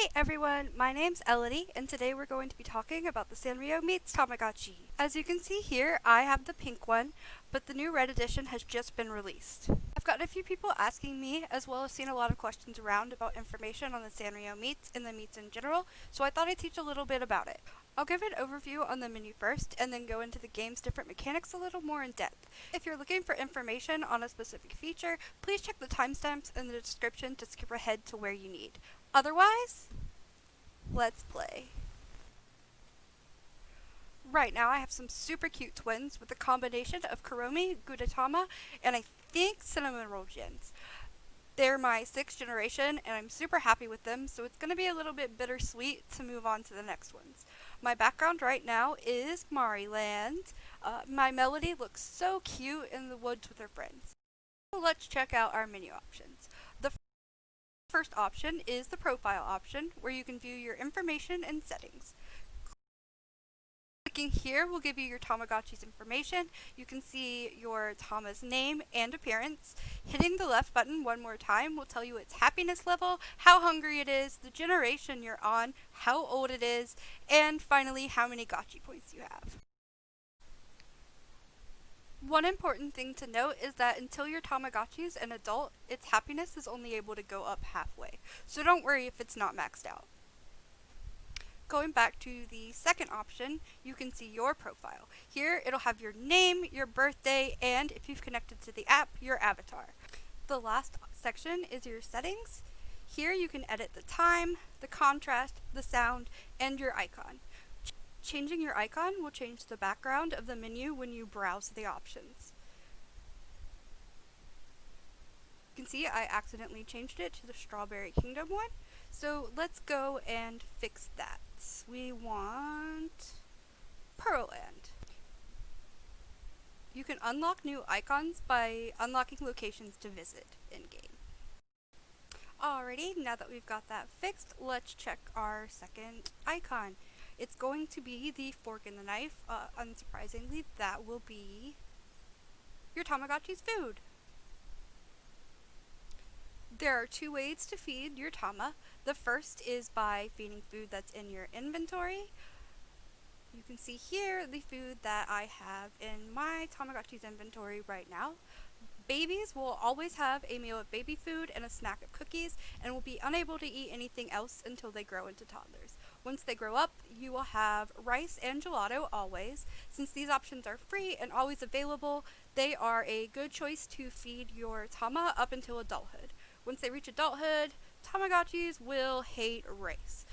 Hey everyone, my name's Elodie, and today we're going to be talking about the Sanrio Meets Tamagotchi. As you can see here, I have the pink one, but the new red edition has just been released. I've gotten a few people asking me, as well as seen a lot of questions around about information on the Sanrio Meets and the meets in general, so I thought I'd teach a little bit about it. I'll give an overview on the menu first, and then go into the game's different mechanics a little more in depth. If you're looking for information on a specific feature, please check the timestamps in the description to skip ahead to where you need. Otherwise, let's play. Right now I have some super cute twins with a combination of Kuromi, Gudetama, and I think cinnamon roll gens. They're my 6th generation and I'm super happy with them, so it's going to be a little bit bittersweet to move on to the next ones. My background right now is Mariland. My Melody looks so cute in the woods with her friends. So let's check out our menu options. The first option is the profile option, where you can view your information and settings. Clicking here will give you your Tamagotchi's information. You can see your Tama's name and appearance. Hitting the left button one more time will tell you its happiness level, how hungry it is, the generation you're on, how old it is, and finally how many Gotchi points you have. One important thing to note is that until your Tamagotchi is an adult, its happiness is only able to go up halfway, so don't worry if it's not maxed out. Going back to the second option, you can see your profile. Here it'll have your name, your birthday, and if you've connected to the app, your avatar. The last section is your settings. Here you can edit the time, the contrast, the sound, and your icon. Changing your icon will change the background of the menu when you browse the options. You can see I accidentally changed it to the Strawberry Kingdom one, so let's go and fix that. We want Puroland. You can unlock new icons by unlocking locations to visit in-game. Alrighty, now that we've got that fixed, let's check our second icon. It's going to be the fork and the knife. Unsurprisingly, that will be your Tamagotchi's food. There are 2 ways to feed your Tama. The first is by feeding food that's in your inventory. You can see here the food that I have in my Tamagotchi's inventory right now. Babies will always have a meal of baby food and a snack of cookies, and will be unable to eat anything else until they grow into toddlers. Once they grow up, you will have rice and gelato always. Since these options are free and always available, they are a good choice to feed your Tama up until adulthood. Once they reach adulthood, Tamagotchis will hate rice.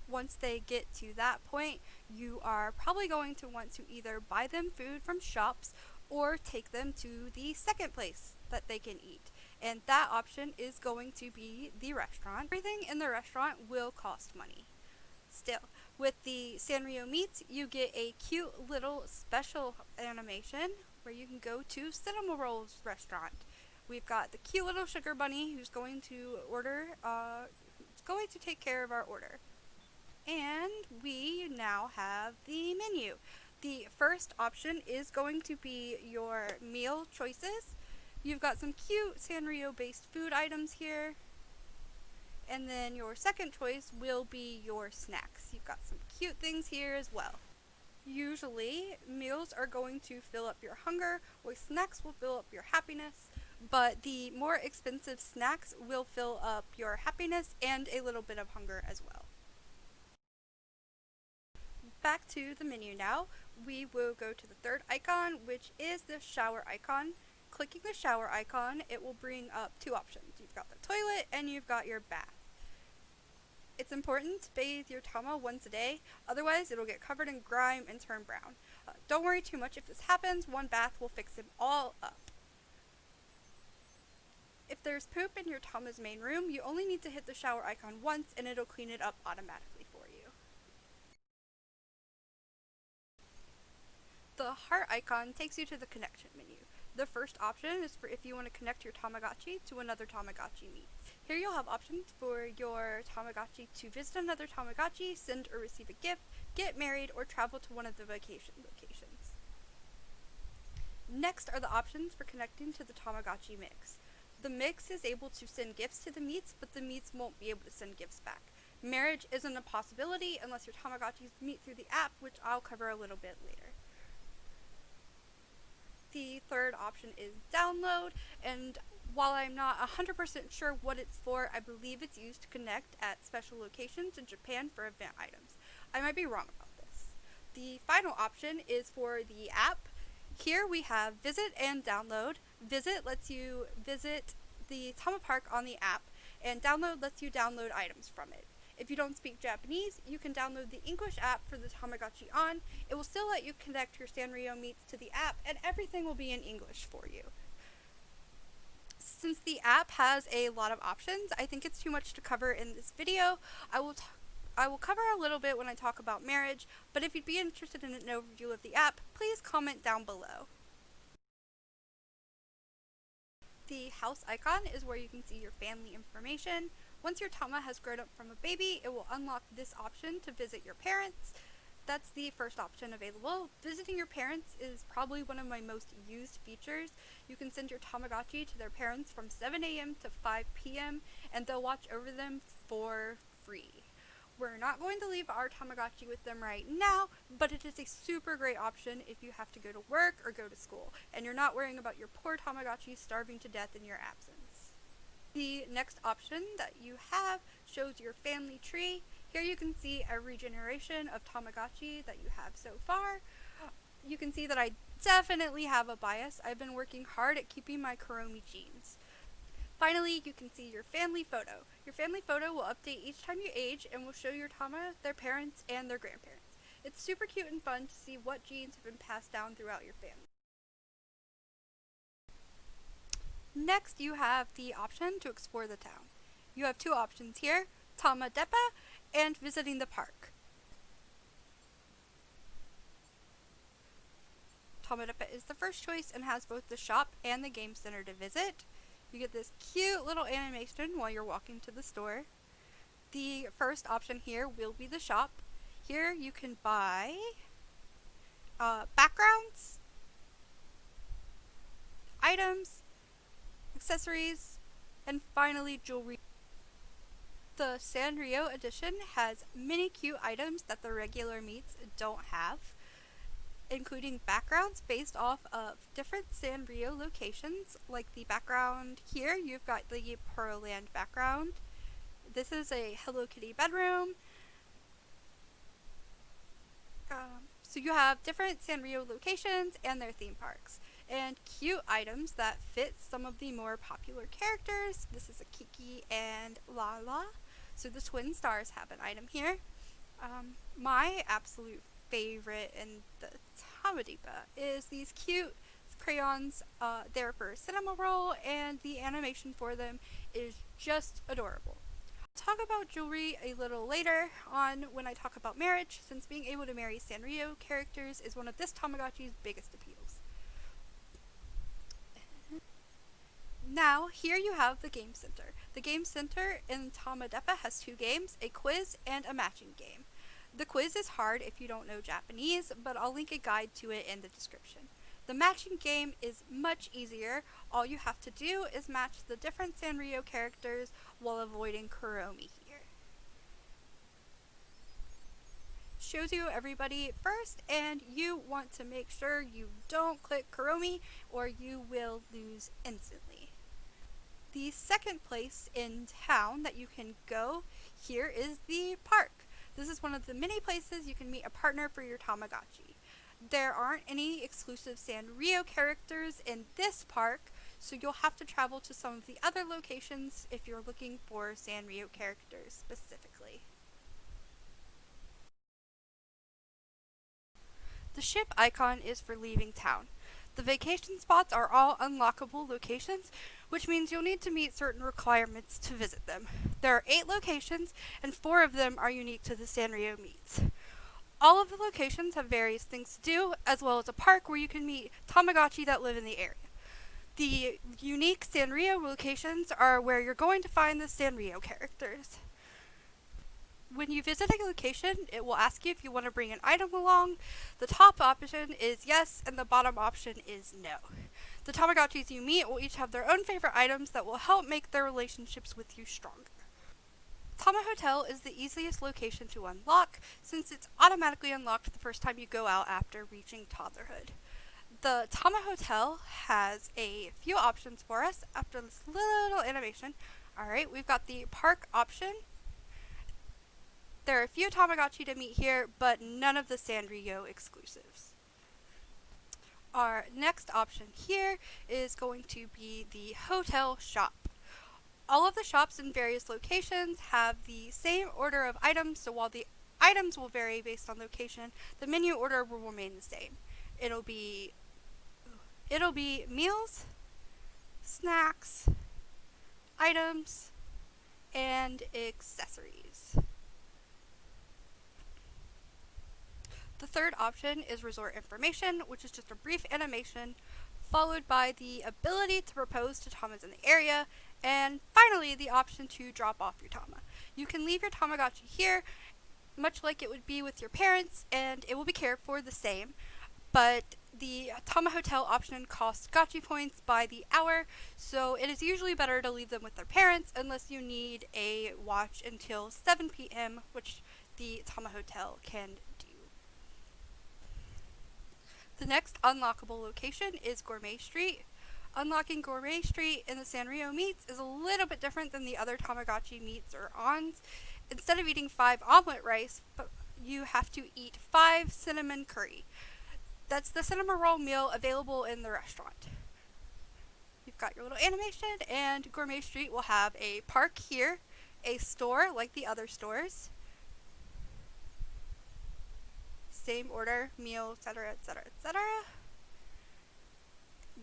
Once they get to that point, you are probably going to want to either buy them food from shops or take them to the second place that they can eat. And that option is going to be the restaurant. Everything in the restaurant will cost money. Still, with the Sanrio Meets, you get a cute little special animation where you can go to Cinema Roll's restaurant. We've got the cute little sugar bunny who's going to take care of our order. And we now have the menu. The first option is going to be your meal choices. You've got some cute Sanrio based food items here. And then your second choice will be your snacks. You've got some cute things here as well. Usually, meals are going to fill up your hunger, while snacks will fill up your happiness, but the more expensive snacks will fill up your happiness and a little bit of hunger as well. Back to the menu now. We will go to the third icon, which is the shower icon. Clicking the shower icon, it will bring up 2 options. You've got the toilet and you've got your bath. It's important to bathe your Tama once a day, otherwise it'll get covered in grime and turn brown. Don't worry too much if this happens, one bath will fix them all up. If there's poop in your Tama's main room, you only need to hit the shower icon once and it'll clean it up automatically for you. The heart icon takes you to the connection menu. The first option is for if you want to connect your Tamagotchi to another Tamagotchi Meet. Here you'll have options for your Tamagotchi to visit another Tamagotchi, send or receive a gift, get married, or travel to one of the vacation locations. Next are the options for connecting to the Tamagotchi mix. The mix is able to send gifts to the meets, but the meets won't be able to send gifts back. Marriage isn't a possibility unless your Tamagotchis meet through the app, which I'll cover a little bit later. The third option is download, and while I'm not 100% sure what it's for, I believe it's used to connect at special locations in Japan for event items. I might be wrong about this. The final option is for the app. Here we have visit and download. Visit lets you visit the Tama Park on the app, and download lets you download items from it. If you don't speak Japanese, you can download the English app for the Tamagotchi On. It will still let you connect your Sanrio meets to the app, and everything will be in English for you. Since the app has a lot of options, I think it's too much to cover in this video. I will cover a little bit when I talk about marriage, but if you'd be interested in an overview of the app, please comment down below. The house icon is where you can see your family information. Once your Tama has grown up from a baby, it will unlock this option to visit your parents. That's the first option available. Visiting your parents is probably one of my most used features. You can send your Tamagotchi to their parents from 7 a.m. to 5 p.m. and they'll watch over them for free. We're not going to leave our Tamagotchi with them right now, but it is a super great option if you have to go to work or go to school, and you're not worrying about your poor Tamagotchi starving to death in your absence. The next option that you have shows your family tree. Here you can see every generation of Tamagotchi that you have so far. You can see that I definitely have a bias. I've been working hard at keeping my Kuromi genes. Finally, you can see your family photo. Your family photo will update each time you age and will show your Tama, their parents, and their grandparents. It's super cute and fun to see what genes have been passed down throughout your family. Next, you have the option to explore the town. You have two options here, Tama Deppa and visiting the park. Tama Deppa is the first choice and has both the shop and the game center to visit. You get this cute little animation while you're walking to the store. The first option here will be the shop. Here you can buy backgrounds, items, accessories, and finally jewelry. The Sanrio edition has many cute items that the regular meets don't have, including backgrounds based off of different Sanrio locations. Like the background here, you've got the Puroland background. This is a Hello Kitty bedroom. So you have different Sanrio locations and their theme parks, and cute items that fit some of the more popular characters. This is a Kiki and Lala. So the twin stars have an item here. My absolute favorite in the Tamagotchi is these cute crayons. They're for cinema roll, and the animation for them is just adorable. I'll talk about jewelry a little later on when I talk about marriage, since being able to marry Sanrio characters is one of this Tamagotchi's biggest appeals. Now, here you have the Game Center. The Game Center in Tama Deppa has two games, a quiz and a matching game. The quiz is hard if you don't know Japanese, but I'll link a guide to it in the description. The matching game is much easier. All you have to do is match the different Sanrio characters while avoiding Kuromi here. Shows you everybody first, and you want to make sure you don't click Kuromi or you will lose instantly. The second place in town that you can go here is the park. This is one of the many places you can meet a partner for your Tamagotchi. There aren't any exclusive Sanrio characters in this park, so you'll have to travel to some of the other locations if you're looking for Sanrio characters specifically. The ship icon is for leaving town. The vacation spots are all unlockable locations, which means you'll need to meet certain requirements to visit them. There are 8 locations, and 4 of them are unique to the Sanrio meets. All of the locations have various things to do, as well as a park where you can meet Tamagotchi that live in the area. The unique Sanrio locations are where you're going to find the Sanrio characters. When you visit a location, it will ask you if you want to bring an item along. The top option is yes, and the bottom option is no. The Tamagotchis you meet will each have their own favorite items that will help make their relationships with you stronger. Tama Hotel is the easiest location to unlock since it's automatically unlocked the first time you go out after reaching toddlerhood. The Tama Hotel has a few options for us after this little animation. Alright, we've got the park option. There are a few Tamagotchi to meet here, but none of the Sanrio exclusives. Our next option here is going to be the hotel shop. All of the shops in various locations have the same order of items, so while the items will vary based on location, the menu order will remain the same. It'll be meals, snacks, items, and accessories. The third option is resort information, which is just a brief animation, followed by the ability to propose to Tamas in the area, and finally the option to drop off your Tama. You can leave your Tamagotchi here, much like it would be with your parents, and it will be cared for the same, but the Tama Hotel option costs Gotchi points by the hour, so it is usually better to leave them with their parents unless you need a watch until 7 p.m., which the Tama Hotel can do. The next unlockable location is Gourmet Street. Unlocking Gourmet Street in the Sanrio Meets is a little bit different than the other Tamagotchi Meets or Ons. Instead of eating 5 omelet rice, you have to eat 5 cinnamon curry. That's the cinnamon roll meal available in the restaurant. You've got your little animation, and Gourmet Street will have a park here, a store like the other stores, same order, meal, etc., etc., etc.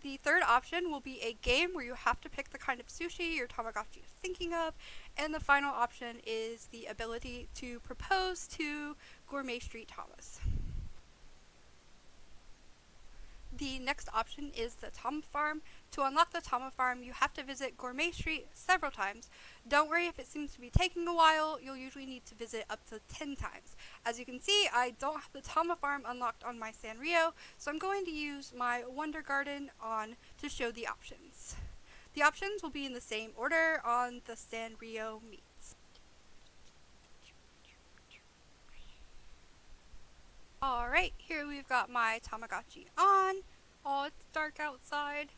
The third option will be a game where you have to pick the kind of sushi your Tamagotchi is thinking of, and the final option is the ability to propose to Gourmet Street Tamas. The next option is the Tama Farm. To unlock the Tama Farm, you have to visit Gourmet Street several times. Don't worry if it seems to be taking a while, you'll usually need to visit up to 10 times. As you can see, I don't have the Tama Farm unlocked on my Sanrio, so I'm going to use my Wonder Garden on to show the options. The options will be in the same order on the Sanrio Meets. Alright, here we've got my Tamagotchi on. Oh, it's dark outside.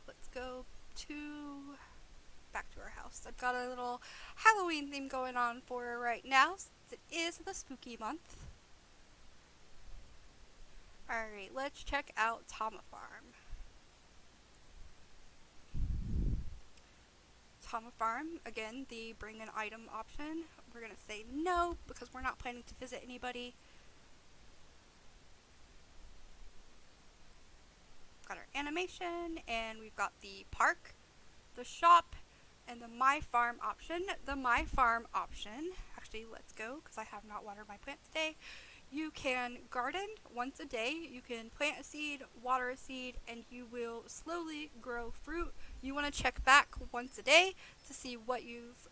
Let's go back to our house. I've got a little Halloween theme going on for her right now, since it is the spooky month. Alright, let's check out Tama Farm. Tama Farm, again, the bring an item option. We're going to say no because we're not planning to visit anybody. Got our animation, and we've got the park, the shop, and the My Farm option. The My Farm option, actually let's go because I have not watered my plant today. You can garden once a day. You can plant a seed, water a seed, and you will slowly grow fruit. You want to check back once a day to see what you've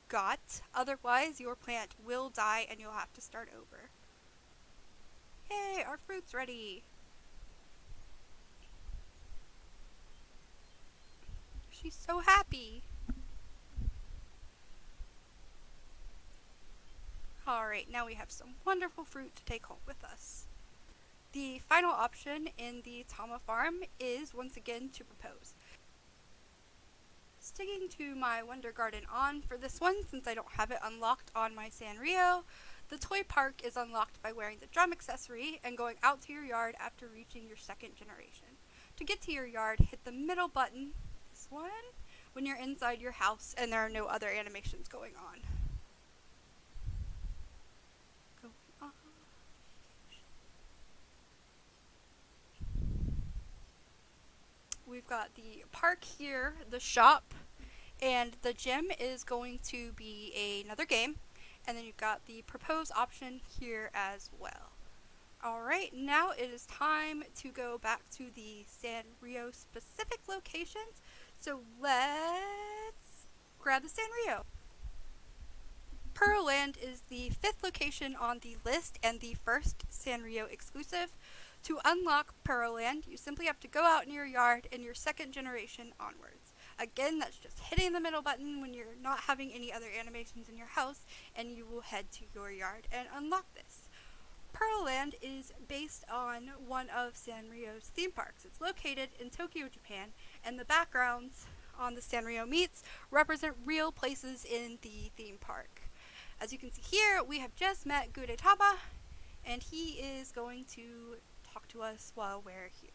got. Otherwise, your plant will die and you'll have to start over. Yay, our fruit's ready. She's so happy. Alright, now we have some wonderful fruit to take home with us. The final option in the Tama Farm is once again to propose. Sticking to my Wonder Garden on for this one, since I don't have it unlocked on my Sanrio, the toy park is unlocked by wearing the drum accessory and going out to your yard after reaching your second generation. To get to your yard, hit the middle button, this one, when you're inside your house and there are no other animations going on. We've got the park here, the shop, and the gym is going to be another game, and then you've got the propose option here as well. Alright, now it is time to go back to the Sanrio specific locations, so let's grab the Sanrio. Puroland is the 5th location on the list and the first Sanrio exclusive. To unlock Puroland, you simply have to go out in your yard in your 2nd generation onwards. Again, that's just hitting the middle button when you're not having any other animations in your house, and you will head to your yard and unlock this. Puroland is based on one of Sanrio's theme parks. It's located in Tokyo, Japan, and the backgrounds on the Sanrio Meets represent real places in the theme park. As you can see here, we have just met Tama, and he is going to talk to us while we're here.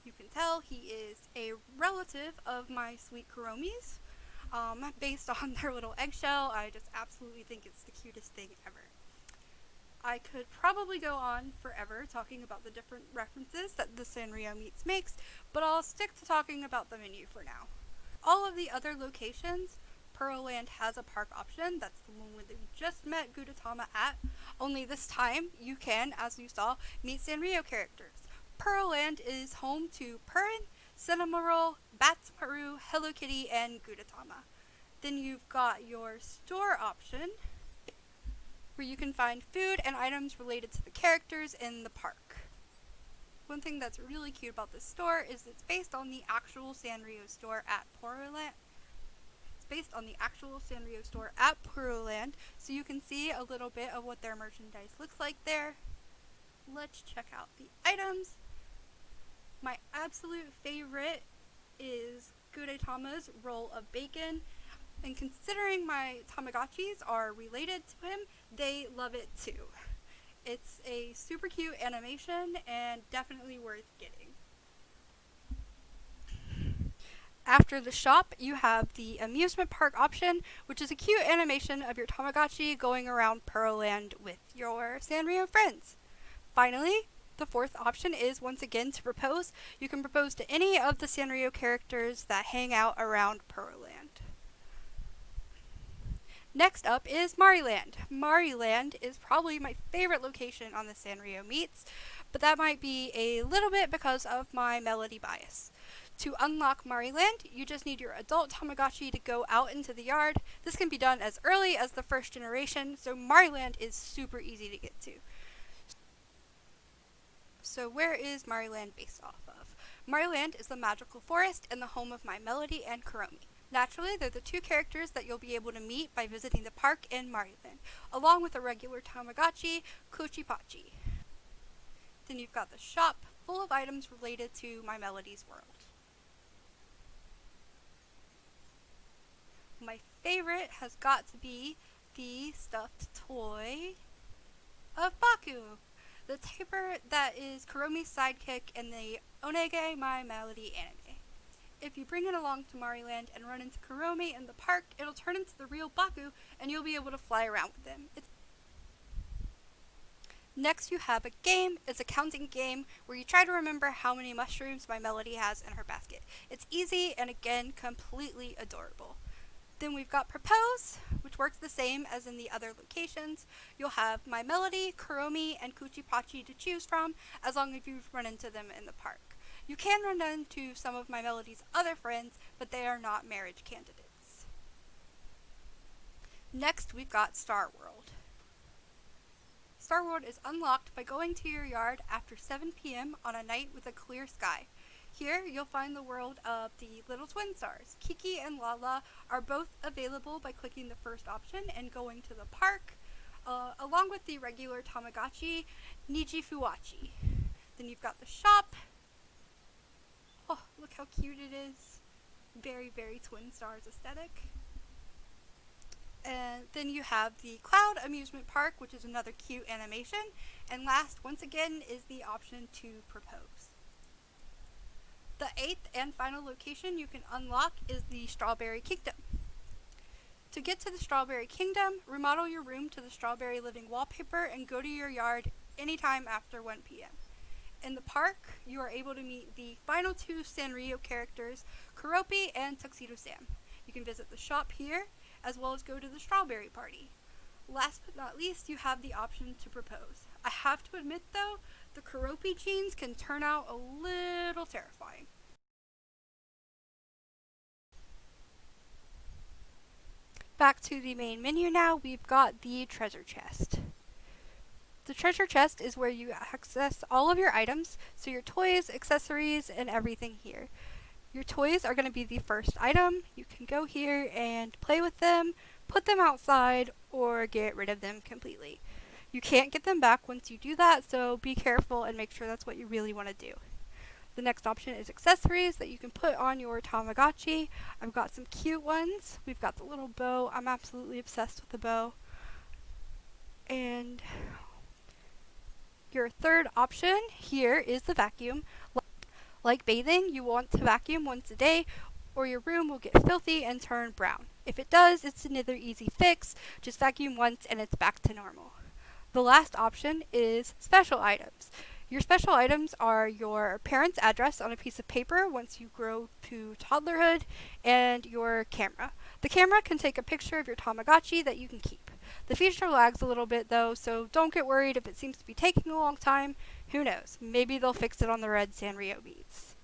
You can tell he is a relative of my sweet Kuromis. Based on their little eggshell, I just absolutely think it's the cutest thing ever. I could probably go on forever talking about the different references that the Sanrio Meets makes, but I'll stick to talking about the menu for now. All of the other locations, Puroland has a park option. That's the one that we just met Tama at, only this time you can, as you saw, meet Sanrio characters. Puroland is home to Purin, Cinnamoroll, Batsmaru, Hello Kitty, and Tama. Then you've got your store option, where you can find food and items related to the characters in the park. One thing that's really cute about this store is it's based on the actual Sanrio store at Puroland. It's based on the actual Sanrio store at Puroland, so you can see a little bit of what their merchandise looks like there. Let's check out the items. My absolute favorite is Tama's roll of bacon, and considering my Tamagotchis are related to him, they love it too. It's a super cute animation and definitely worth getting. After the shop, you have the amusement park option, which is a cute animation of your Tamagotchi going around Puroland with your Sanrio friends. Finally, the 4th option is once again to propose. You can propose to any of the Sanrio characters that hang out around Puroland. Next up is Mariland. Mariland is probably my favorite location on the Sanrio Meets, but that might be a little bit because of my melody bias. To unlock Mariland, you just need your adult Tamagotchi to go out into the yard. This can be done as early as the 1st generation, so Mariland is super easy to get to. So where is Mariland based off of? Mariland is the magical forest and the home of my Melody and Kuromi. Naturally, they're the 2 characters that you'll be able to meet by visiting the park in Mariland, along with a regular Tamagotchi, Kuchi-Pachi. Then you've got the shop, full of items related to my Melody's world. My favorite has got to be the stuffed toy of Baku, the tapir that is Kuromi's sidekick in the Onege My Melody anime. If you bring it along to Mariland and run into Kuromi in the park, it'll turn into the real Baku and you'll be able to fly around with him. Next you have a game. It's a counting game where you try to remember how many mushrooms my Melody has in her basket. It's easy and again completely adorable. Then we've got Propose, which works the same as in the other locations. You'll have my Melody, Kuromi, and Kuchi-Pachi to choose from as long as you've run into them in the park. You can run into some of my Melody's other friends, but they are not marriage candidates. Next, we've got Star World. Star World is unlocked by going to your yard after 7 p.m. on a night with a clear sky. Here, you'll find the world of the little twin stars. Kiki and Lala are both available by clicking the first option and going to the park, along with the regular Tamagotchi, Niji Fuwachi. Then you've got the shop. Oh, look how cute it is. Very, very Twin Stars aesthetic. And then you have the Cloud Amusement Park, which is another cute animation. And last, once again, is the option to propose. The 8th and final location you can unlock is the Strawberry Kingdom. To get to the Strawberry Kingdom, remodel your room to the Strawberry Living wallpaper and go to your yard anytime after 1 p.m. In the park, you are able to meet the final 2 Sanrio characters, Kuropi and Tuxedo Sam. You can visit the shop here, as well as go to the Strawberry Party. Last but not least, you have the option to propose. I have to admit though, the Kuropi jeans can turn out a little terrifying. Back to the main menu now, we've got the treasure chest. The treasure chest is where you access all of your items, so your toys, accessories, and everything here. Your toys are going to be the first item. You can go here and play with them, put them outside, or get rid of them completely. You can't get them back once you do that, so be careful and make sure that's what you really want to do. The next option is accessories that you can put on your Tamagotchi. I've got some cute ones. We've got the little bow. I'm absolutely obsessed with the bow. And your third option here is the vacuum. Like bathing, you want to vacuum once a day or your room will get filthy and turn brown. If it does, it's another easy fix. Just vacuum once and it's back to normal. The last option is special items. Your special items are your parents' address on a piece of paper once you grow to toddlerhood, and your camera. The camera can take a picture of your Tamagotchi that you can keep. The feature lags a little bit though, so don't get worried if it seems to be taking a long time. Who knows? Maybe they'll fix it on the red Sanrio beads.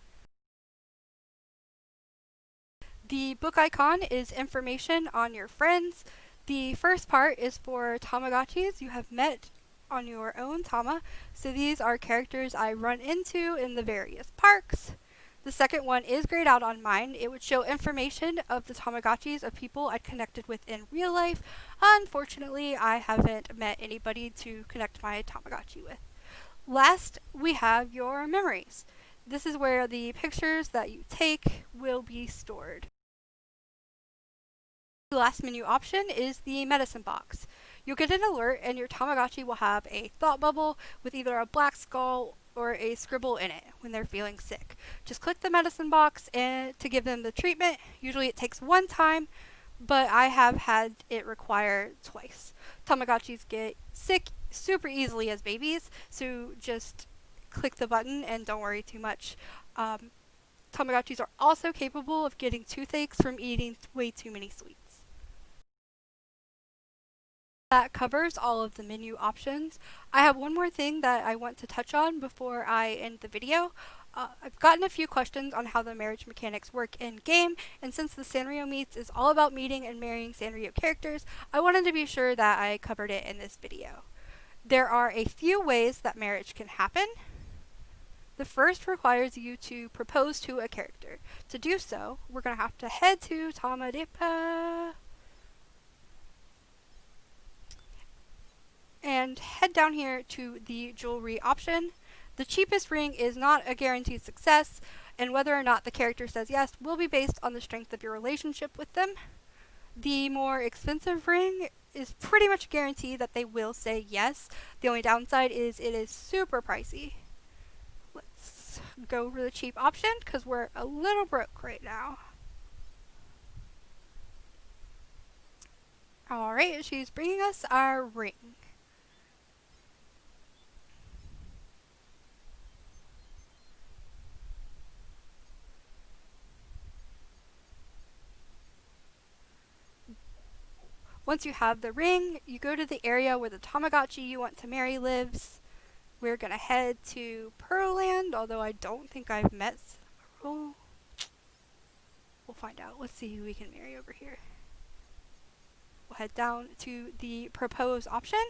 The book icon is information on your friends. The first part is for Tamagotchis you have met on your own Tama, so these are characters I run into in the various parks. The second one is grayed out on mine. It would show information of the Tamagotchis of people I'd connected with in real life. Unfortunately, I haven't met anybody to connect my Tamagotchi with. Last, we have your memories. This is where the pictures that you take will be stored. The last menu option is the medicine box. You'll get an alert and your Tamagotchi will have a thought bubble with either a black skull or a scribble in it when they're feeling sick. Just click the medicine box and to give them the treatment. Usually it takes one time, but I have had it require twice. Tamagotchis get sick super easily as babies, so just click the button and don't worry too much. Tamagotchis are also capable of getting toothaches from eating way too many sweets. That covers all of the menu options. I have one more thing that I want to touch on before I end the video. I've gotten a few questions on how the marriage mechanics work in game, and since the Sanrio Meets is all about meeting and marrying Sanrio characters, I wanted to be sure that I covered it in this video. There are a few ways that marriage can happen. The first requires you to propose to a character. To do so, we're going to have to head to Tamadipa and head down here to the jewelry option. The cheapest ring is not a guaranteed success, and whether or not the character says yes will be based on the strength of your relationship with them. The more expensive ring is pretty much a guarantee that they will say yes. The only downside is it is super pricey. Let's go for the cheap option because we're a little broke right now. Alright, she's bringing us our ring. Once you have the ring, you go to the area where the Tamagotchi you want to marry lives. We're going to head to Puroland, although I don't think I've met We'll find out. Let's see who we can marry over here. We'll head down to the propose option.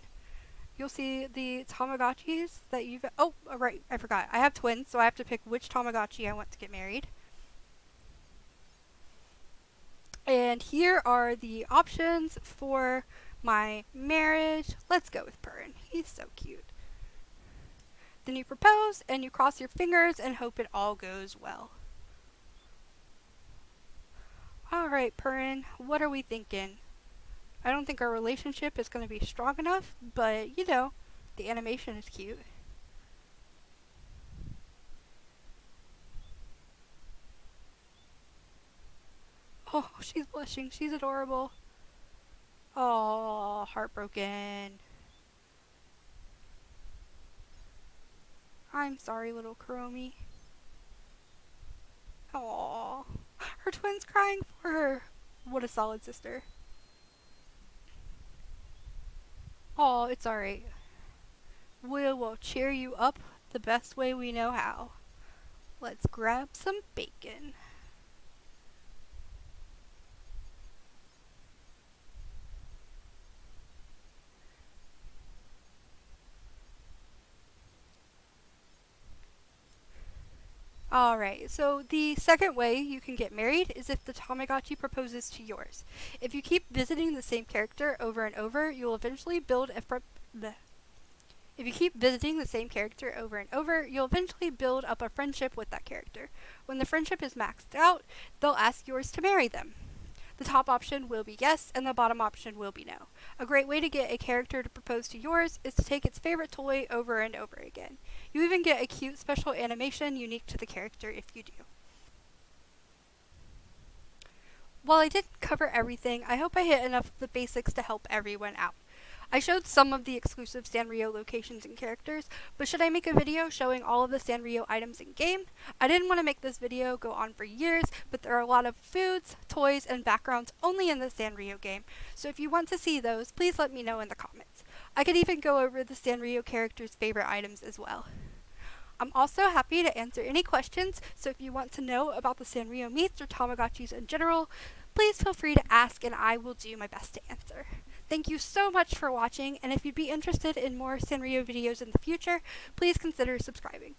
You'll see the Tamagotchis that you've... Oh, right, I forgot. I have twins, so I have to pick which Tamagotchi I want to get married. And here are the options for my marriage. Let's go with Purin. He's so cute. Then you propose and you cross your fingers and hope it all goes well. Alright, Purin, what are we thinking? I don't think our relationship is going to be strong enough, but you know, the animation is cute. Oh, she's blushing. She's adorable. Oh, heartbroken. I'm sorry, little Kuromi. Oh, her twin's crying for her. What a solid sister. Oh, it's alright. We will cheer you up the best way we know how. Let's grab some bacon. Alright, so the second way you can get married is if the Tamagotchi proposes to yours. If you keep visiting the same character over and over, you'll eventually build a If you keep visiting the same character over and over, you'll eventually build up a friendship with that character. When the friendship is maxed out, they'll ask yours to marry them. The top option will be yes, and the bottom option will be no. A great way to get a character to propose to yours is to take its favorite toy over and over again. You even get a cute special animation unique to the character if you do. While I didn't cover everything, I hope I hit enough of the basics to help everyone out. I showed some of the exclusive Sanrio locations and characters, but should I make a video showing all of the Sanrio items in game? I didn't want to make this video go on for years, but there are a lot of foods, toys, and backgrounds only in the Sanrio game, so if you want to see those, please let me know in the comments. I could even go over the Sanrio characters' favorite items as well. I'm also happy to answer any questions, so if you want to know about the Sanrio meats or Tamagotchis in general, please feel free to ask and I will do my best to answer. Thank you so much for watching, and if you'd be interested in more Sanrio videos in the future, please consider subscribing.